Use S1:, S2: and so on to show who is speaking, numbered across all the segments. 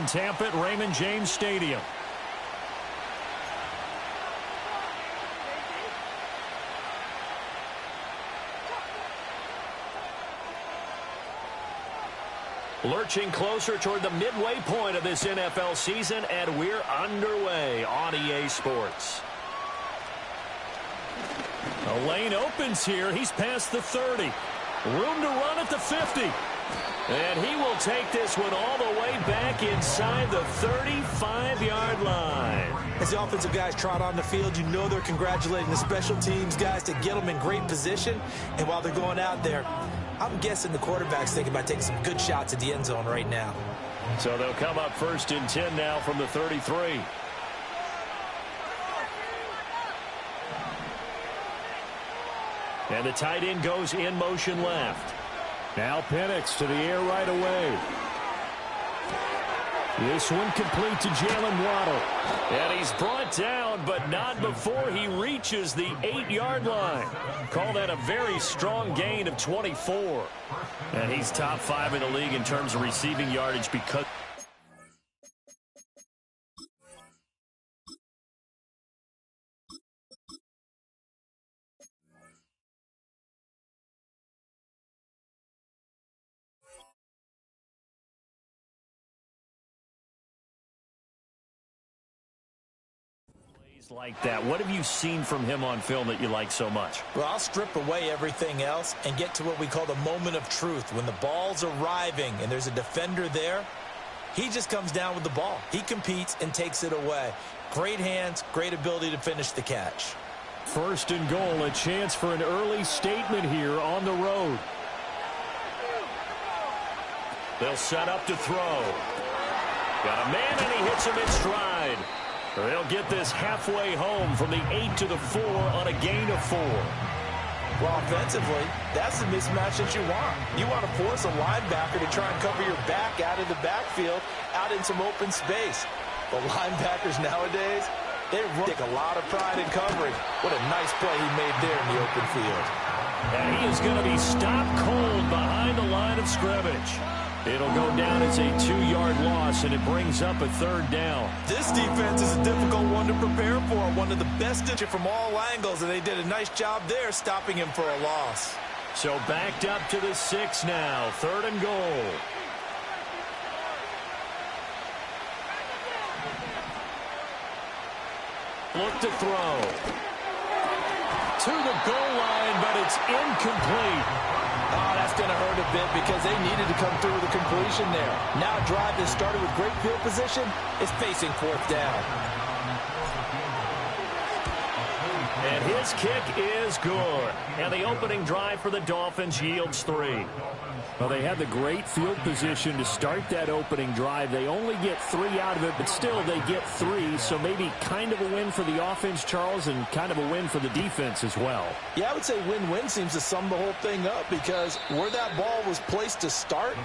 S1: in Tampa at Raymond James Stadium. Lurching closer toward the midway point of this NFL season, and we're underway on EA Sports. A lane opens here. He's past the 30. Room to run at the 50. And he will take this one all the way back inside the 35-yard line.
S2: As the offensive guys trot on the field, you know they're congratulating the special teams guys to get them in great position. And while they're going out there, I'm guessing the quarterback's thinking about taking some good shots at the end zone right now.
S1: So they'll come up 1st and 10 now from the 33. And the tight end goes in motion left. Now Penix to the air right away. This one complete to Jalen Waddle. And he's brought down, but not before he reaches the 8-yard line. Call that a very strong gain of 24. And he's top 5 in the league in terms of receiving yardage because... like that. What have you seen from him on film that you like so much?
S2: Well, I'll strip away everything else and get to what we call the moment of truth. When the ball's arriving and there's a defender there, he just comes down with the ball. He competes and takes it away. Great hands, great ability to finish the catch.
S1: 1st and goal, a chance for an early statement here on the road. They'll set up to throw. Got a man and he hits him in stride. They'll get this halfway home from the 8 to the 4 on a gain of 4.
S2: Well, offensively, that's the mismatch that you want. You want to force a linebacker to try and cover your back out of the backfield, out in some open space. But linebackers nowadays, they take a lot of pride in covering. What a nice play he made there in the open field.
S1: And he is going to be stopped cold behind the line of scrimmage. It'll go down as a 2-yard loss, and it brings up a 3rd down.
S2: This defense is a difficult one to prepare for. One of the best from all angles, and they did a nice job there stopping him for a loss.
S1: So backed up to the 6 now, 3rd and goal. Look to throw. To the goal line, but it's incomplete.
S2: Oh, that's going to hurt a bit because they needed to come through with a completion there. Now a drive that started with great field position is facing 4th down.
S1: And his kick is good. And the opening drive for the Dolphins yields 3. Well, they had the great field position to start that opening drive. They only get 3 out of it, but still they get 3. So maybe kind of a win for the offense, Charles, and kind of a win for the defense as well.
S2: Yeah, I would say win-win seems to sum the whole thing up because where that ball was placed to start,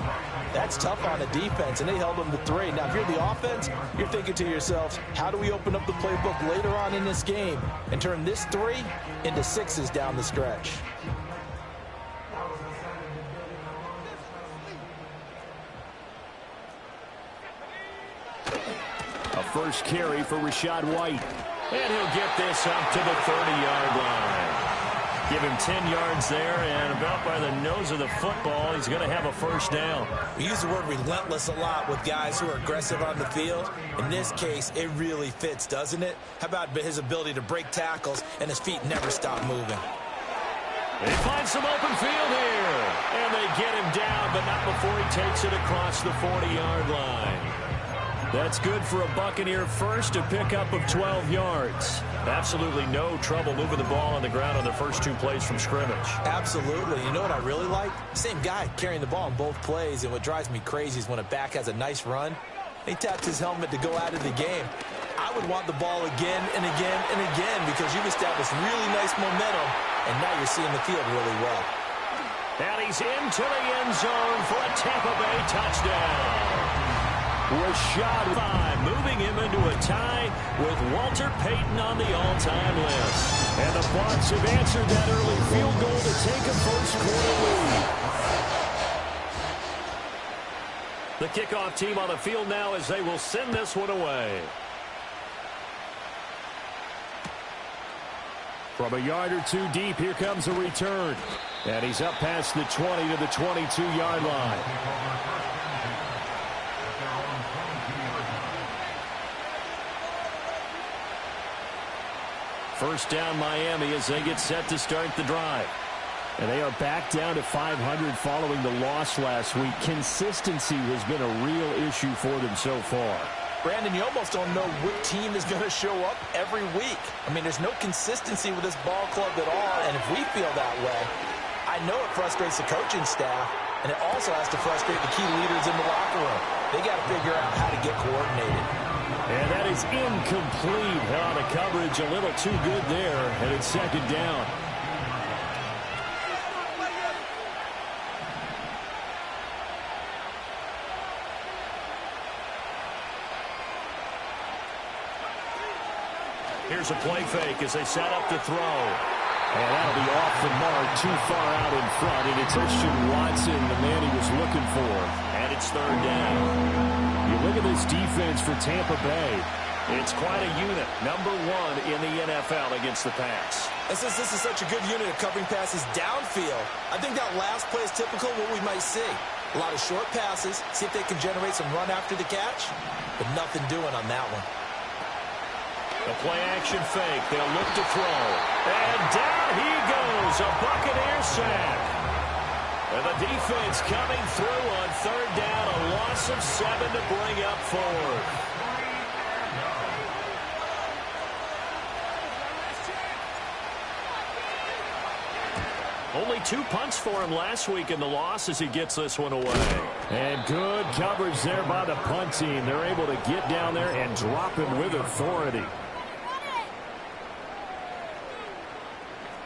S2: that's tough on a defense, and they held them to 3. Now, if you're the offense, you're thinking to yourselves, how do we open up the playbook later on in this game and turn this 3 into 6s down the stretch?
S1: A first carry for Rachaad White. And he'll get this up to the 30-yard line. Give him 10 yards there, and about by the nose of the football, he's going to have a 1st down.
S2: We use the word relentless a lot with guys who are aggressive on the field. In this case, it really fits, doesn't it? How about his ability to break tackles and his feet never stop moving?
S1: They find some open field here, and they get him down, but not before he takes it across the 40-yard line. That's good for a Buccaneer first, a pickup of 12 yards. Absolutely no trouble moving the ball on the ground on the first 2 plays from scrimmage.
S2: Absolutely. You know what I really like? Same guy carrying the ball in both plays, and what drives me crazy is when a back has a nice run, he taps his helmet to go out of the game. I would want the ball again and again and again because you've established really nice momentum, and now you're seeing the field really well.
S1: And he's into the end zone for a Tampa Bay touchdown. Rachaad 5, moving him into a tie with Walter Payton on the all-time list. And the Bucs have answered that early field goal to take a first-quarter lead. The kickoff team on the field now as they will send this one away. From a yard or two deep, here comes a return. And he's up past the 20 to the 22-yard line. First down Miami as they get set to start the drive. And they are back down to 500 following the loss last week. Consistency has been a real issue for them so far.
S2: Brandon, you almost don't know what team is going to show up every week. I mean, there's no consistency with this ball club at all, and if we feel that way, I know it frustrates the coaching staff, and it also has to frustrate the key leaders in the locker room. They got to figure out how to get coordinated.
S1: And that is incomplete. On the coverage, a little too good there, and it's second down. Here's a play fake as they set up to throw. And that'll be off the mark, too far out in front. And it's Christian Watson, the man he was looking for. And it's third down. You look at this defense for Tampa Bay. It's quite a unit. Number one in the NFL against the pass.
S2: And since this is such a good unit of covering passes downfield, I think that last play is typical of what we might see. A lot of short passes, see if they can generate some run after the catch, but nothing doing on that one.
S1: The play-action fake. They'll look to throw. And down he goes. A Buccaneer sack. And the defense coming through on third down. A loss of 7 to bring up fourth. Only 2 punts for him last week in the loss as he gets this one away. And good coverage there by the punt team. They're able to get down there and drop him with authority.